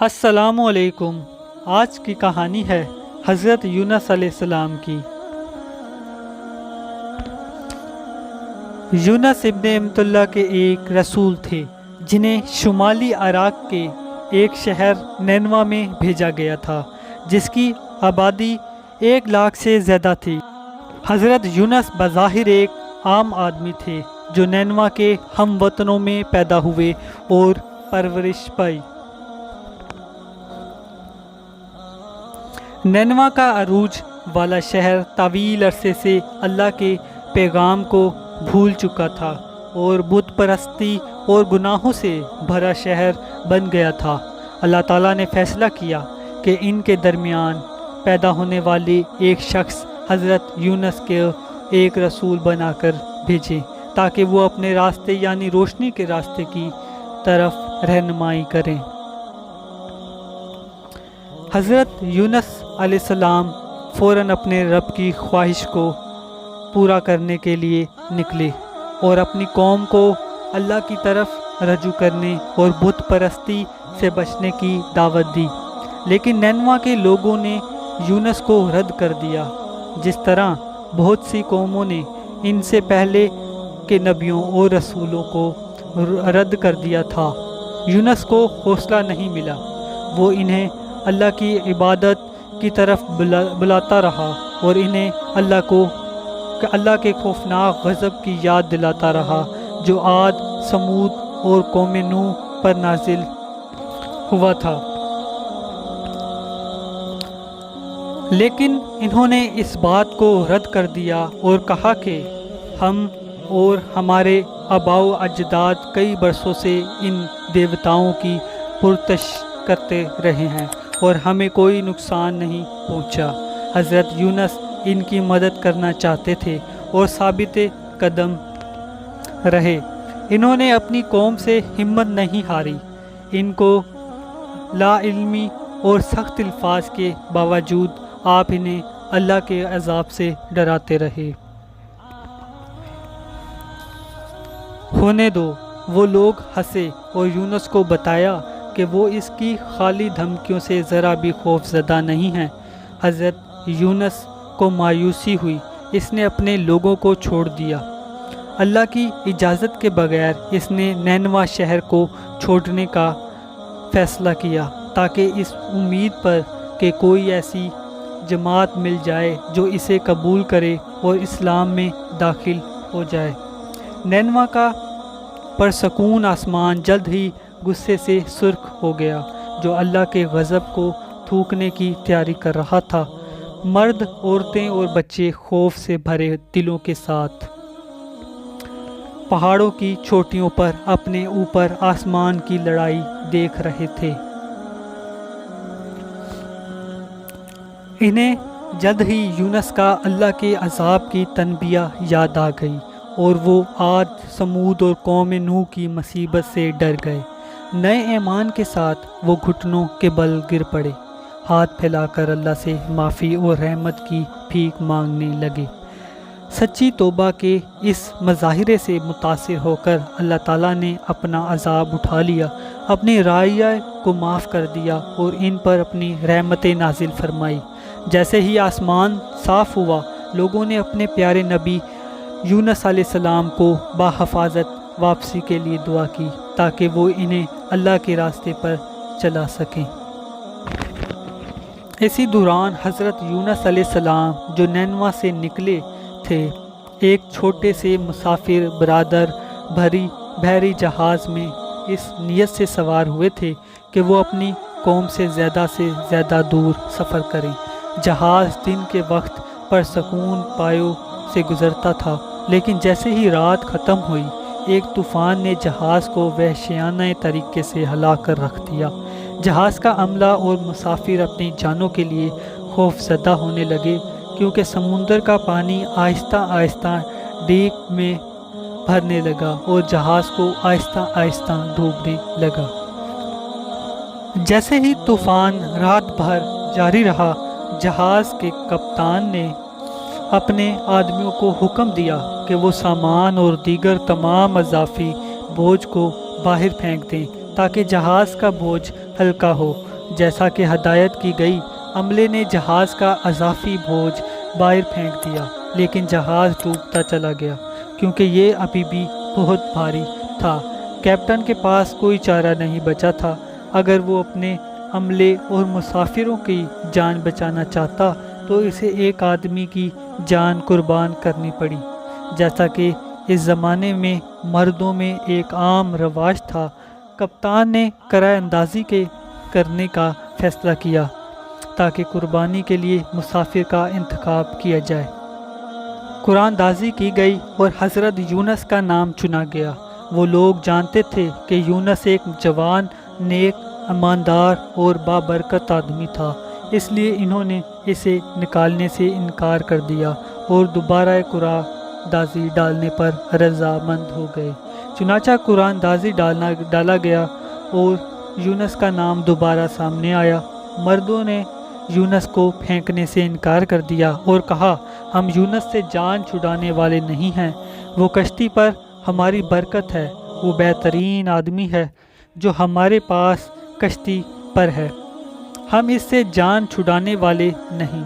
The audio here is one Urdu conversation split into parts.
السلام علیکم۔ آج کی کہانی ہے حضرت یونس علیہ السلام کی۔ یونس ابن امت اللہ کے ایک رسول تھے جنہیں شمالی عراق کے ایک شہر نینوا میں بھیجا گیا تھا جس کی آبادی 1,00,000 سے زیادہ تھی۔ حضرت یونس بظاہر ایک عام آدمی تھے جو نینوا کے ہم وطنوں میں پیدا ہوئے اور پرورش پائی۔ نینوا کا عروج والا شہر طویل عرصے سے اللہ کے پیغام کو بھول چکا تھا اور بت پرستی اور گناہوں سے بھرا شہر بن گیا تھا۔ اللہ تعالیٰ نے فیصلہ کیا کہ ان کے درمیان پیدا ہونے والے ایک شخص حضرت یونس کے ایک رسول بنا کر بھیجیں تاکہ وہ اپنے راستے یعنی روشنی کے راستے کی طرف رہنمائی کریں۔ حضرت یونس علیہ السلام فوراً اپنے رب کی خواہش کو پورا کرنے کے لیے نکلے اور اپنی قوم کو اللہ کی طرف رجوع کرنے اور بت پرستی سے بچنے کی دعوت دی، لیکن نینوا کے لوگوں نے یونس کو رد کر دیا، جس طرح بہت سی قوموں نے ان سے پہلے کے نبیوں اور رسولوں کو رد کر دیا تھا۔ یونس کو حوصلہ نہیں ملا، وہ انہیں اللہ کی عبادت کی طرف بلاتا رہا اور انہیں اللہ کے خوفناک غضب کی یاد دلاتا رہا جو عاد، سمود اور قوم نوح پر نازل ہوا تھا، لیکن انہوں نے اس بات کو رد کر دیا اور کہا کہ ہم اور ہمارے آباء و اجداد کئی برسوں سے ان دیوتاؤں کی پرستش کرتے رہے ہیں اور ہمیں کوئی نقصان نہیں پہنچا۔ حضرت یونس ان کی مدد کرنا چاہتے تھے اور ثابت قدم رہے۔ انہوں نے اپنی قوم سے ہمت نہیں ہاری، ان کو لا علمی اور سخت الفاظ کے باوجود آپ انہیں اللہ کے عذاب سے ڈراتے رہے۔ ہونے دو، وہ لوگ ہنسے اور یونس کو بتایا کہ وہ اس کی خالی دھمکیوں سے ذرا بھی خوف زدہ نہیں ہیں۔ حضرت یونس کو مایوسی ہوئی، اس نے اپنے لوگوں کو چھوڑ دیا۔ اللہ کی اجازت کے بغیر اس نے نینوا شہر کو چھوڑنے کا فیصلہ کیا تاکہ اس امید پر کہ کوئی ایسی جماعت مل جائے جو اسے قبول کرے اور اسلام میں داخل ہو جائے۔ نینوا کا پرسکون آسمان جلد ہی غصے سے سرخ ہو گیا جو اللہ کے غضب کو تھوکنے کی تیاری کر رہا تھا۔ مرد، عورتیں اور بچے خوف سے بھرے دلوں کے ساتھ پہاڑوں کی چوٹیوں پر اپنے اوپر آسمان کی لڑائی دیکھ رہے تھے۔ انہیں جلد ہی یونس کا اللہ کے عذاب کی تنبیہ یاد آ گئی اور وہ عاد، سمود اور قوم نوح کی مصیبت سے ڈر گئے۔ نئے ایمان کے ساتھ وہ گھٹنوں کے بل گر پڑے، ہاتھ پھیلا کر اللہ سے معافی اور رحمت کی بھیک مانگنے لگے۔ سچی توبہ کے اس مظاہرے سے متاثر ہو کر اللہ تعالیٰ نے اپنا عذاب اٹھا لیا، اپنی رعیہ کو معاف کر دیا اور ان پر اپنی رحمت نازل فرمائی۔ جیسے ہی آسمان صاف ہوا، لوگوں نے اپنے پیارے نبی یونس علیہ السلام کو بحفاظت واپسی کے لیے دعا کی تاکہ وہ انہیں اللہ کے راستے پر چلا سکیں۔ اسی دوران حضرت یونس علیہ السلام جو نینوا سے نکلے تھے، ایک چھوٹے سے مسافر برادر بحری جہاز میں اس نیت سے سوار ہوئے تھے کہ وہ اپنی قوم سے زیادہ دور سفر کریں۔ جہاز دن کے وقت پرسکون پایوں سے گزرتا تھا، لیکن جیسے ہی رات ختم ہوئی، ایک طوفان نے جہاز کو وحشیانہ طریقے سے ہلا کر رکھ دیا۔ جہاز کا عملہ اور مسافر اپنی جانوں کے لیے خوف زدہ ہونے لگے کیونکہ سمندر کا پانی آہستہ آہستہ ڈیک میں بھرنے لگا اور جہاز کو آہستہ آہستہ ڈوبنے لگا۔ جیسے ہی طوفان رات بھر جاری رہا، جہاز کے کپتان نے اپنے آدمیوں کو حکم دیا کہ وہ سامان اور دیگر تمام اضافی بوجھ کو باہر پھینک دیں تاکہ جہاز کا بوجھ ہلکا ہو، جیسا کہ ہدایت کی گئی۔ عملے نے جہاز کا اضافی بوجھ باہر پھینک دیا، لیکن جہاز ڈوبتا چلا گیا کیونکہ یہ ابھی بھی بہت بھاری تھا۔ کیپٹن کے پاس کوئی چارہ نہیں بچا تھا۔ اگر وہ اپنے عملے اور مسافروں کی جان بچانا چاہتا تو اسے ایک آدمی کی جان قربان کرنی پڑی، جیسا کہ اس زمانے میں مردوں میں ایک عام رواج تھا۔ کپتان نے کرۂ اندازی کرنے کا فیصلہ کیا تاکہ قربانی کے لیے مسافر کا انتخاب کیا جائے۔ قرآن دازی کی گئی اور حضرت یونس کا نام چنا گیا۔ وہ لوگ جانتے تھے کہ یونس ایک جوان، نیک، ایماندار اور بابرکت آدمی تھا، اس لیے انہوں نے اسے نکالنے سے انکار کر دیا اور دوبارہ قرآن دازی ڈالنے پر رضامند ہو گئے۔ چنانچہ قرآن دازی ڈالا گیا اور یونس کا نام دوبارہ سامنے آیا۔ مردوں نے یونس کو پھینکنے سے انکار کر دیا اور کہا، ہم یونس سے جان چھڑانے والے نہیں ہیں، وہ کشتی پر ہماری برکت ہے، وہ بہترین آدمی ہے جو ہمارے پاس کشتی پر ہے، ہم اس سے جان چھڑانے والے نہیں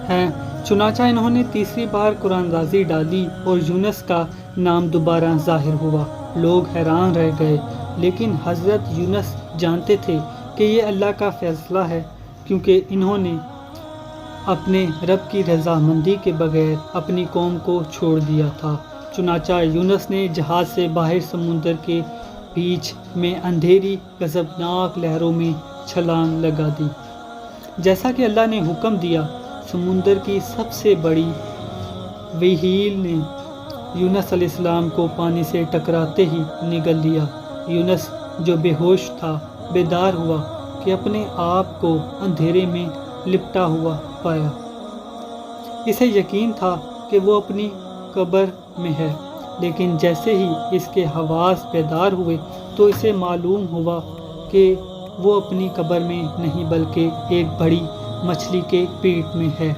ہیں۔ چنانچہ انہوں نے تیسری بار قرآن دازی ڈالی اور یونس کا نام دوبارہ ظاہر ہوا۔ لوگ حیران رہ گئے، لیکن حضرت یونس جانتے تھے کہ یہ اللہ کا فیصلہ ہے، کیونکہ انہوں نے اپنے رب کی رضامندی کے بغیر اپنی قوم کو چھوڑ دیا تھا۔ چنانچہ یونس نے جہاز سے باہر سمندر کے بیچ میں اندھیری غضبناک لہروں میں چھلانگ لگا دی، جیسا کہ اللہ نے حکم دیا۔ سمندر کی سب سے بڑی وہیل نے یونس علیہ السلام کو پانی سے ٹکراتے ہی نگل لیا۔ یونس جو بے ہوش تھا بیدار ہوا کہ اپنے آپ کو اندھیرے میں لپٹا ہوا پایا۔ اسے یقین تھا کہ وہ اپنی قبر میں ہے، لیکن جیسے ہی اس کے حواس بیدار ہوئے تو اسے معلوم ہوا کہ وہ اپنی قبر میں نہیں بلکہ ایک بڑی مچھلی کے پیٹ میں ہے۔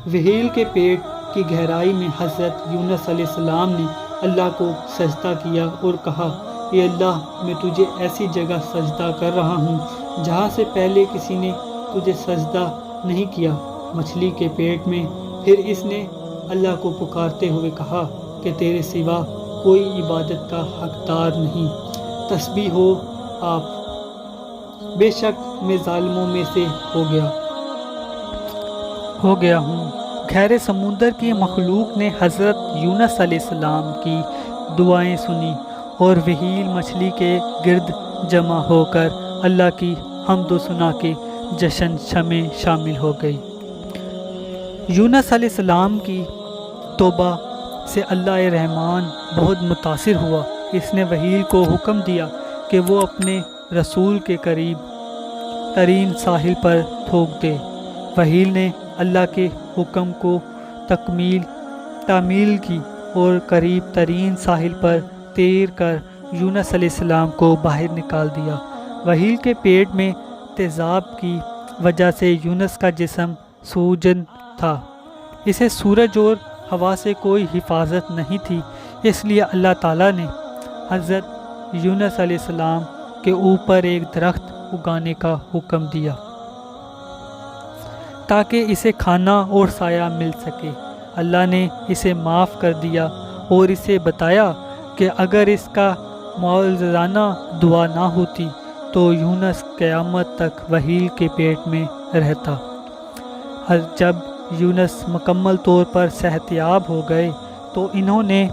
وہیل کے پیٹ کی گہرائی میں حضرت یونس علیہ السلام نے اللہ کو سجدہ کیا اور کہا، اے اللہ، میں تجھے ایسی جگہ سجدہ کر رہا ہوں جہاں سے پہلے کسی نے تجھے سجدہ نہیں کیا، مچھلی کے پیٹ میں۔ پھر اس نے اللہ کو پکارتے ہوئے کہا کہ تیرے سوا کوئی عبادت کا حقدار نہیں، تسبیح ہو آپ، بے شک میں ظالموں میں سے ہو گیا ہوں۔ گہرے سمندر کی مخلوق نے حضرت یونس علیہ السلام کی دعائیں سنی اور وہیل مچھلی کے گرد جمع ہو کر اللہ کی حمد و ثنا کے جشن میں شامل ہو گئی۔ یونس علیہ السلام کی توبہ سے اللہ رحمان بہت متاثر ہوا۔ اس نے وہیل کو حکم دیا کہ وہ اپنے رسول کے قریب ترین ساحل پر تھوک دے۔ وہیل نے اللہ کے حکم کو تعمیل کی اور قریب ترین ساحل پر تیر کر یونس علیہ السلام کو باہر نکال دیا۔ وہیل کے پیٹ میں تیزاب کی وجہ سے یونس کا جسم سوجن تھا، اسے سورج اور ہوا سے کوئی حفاظت نہیں تھی، اس لیے اللہ تعالیٰ نے حضرت یونس علیہ السلام کے اوپر ایک درخت اگانے کا حکم دیا تاکہ اسے کھانا اور سایہ مل سکے۔ اللہ نے اسے معاف کر دیا اور اسے بتایا کہ اگر اس کا معوضانہ دعا نہ ہوتی تو یونس قیامت تک وہیل کے پیٹ میں رہتا۔ جب یونس مکمل طور پر صحت یاب ہو گئے تو انہوں نے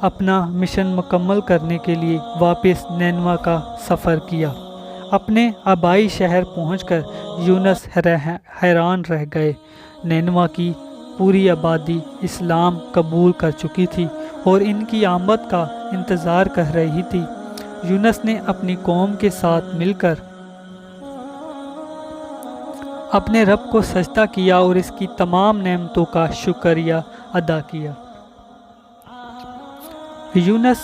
اپنا مشن مکمل کرنے کے لیے واپس نینوا کا سفر کیا۔ اپنے آبائی شہر پہنچ کر یونس حیران رہ گئے۔ نینوا کی پوری آبادی اسلام قبول کر چکی تھی اور ان کی آمد کا انتظار کر رہی تھی۔ یونس نے اپنی قوم کے ساتھ مل کر اپنے رب کو سجدہ کیا اور اس کی تمام نعمتوں کا شکریہ ادا کیا۔ یونس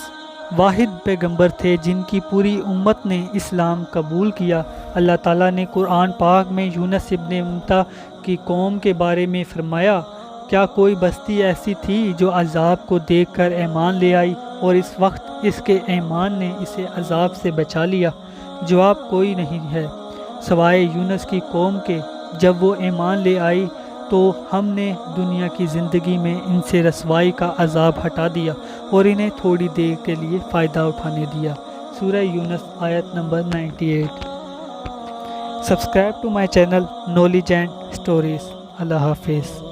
واحد پیغمبر تھے جن کی پوری امت نے اسلام قبول کیا۔ اللہ تعالیٰ نے قرآن پاک میں یونس ابن متا کی قوم کے بارے میں فرمایا، کیا کوئی بستی ایسی تھی جو عذاب کو دیکھ کر ایمان لے آئی اور اس وقت اس کے ایمان نے اسے عذاب سے بچا لیا؟ جواب کوئی نہیں ہے سوائے یونس کی قوم کے۔ جب وہ ایمان لے آئی تو ہم نے دنیا کی زندگی میں ان سے رسوائی کا عذاب ہٹا دیا اور انہیں تھوڑی دیر کے لیے فائدہ اٹھانے دیا۔ سورہ یونس آیت number 98۔ Subscribe to my channel knowledge and stories. Allah حافظ۔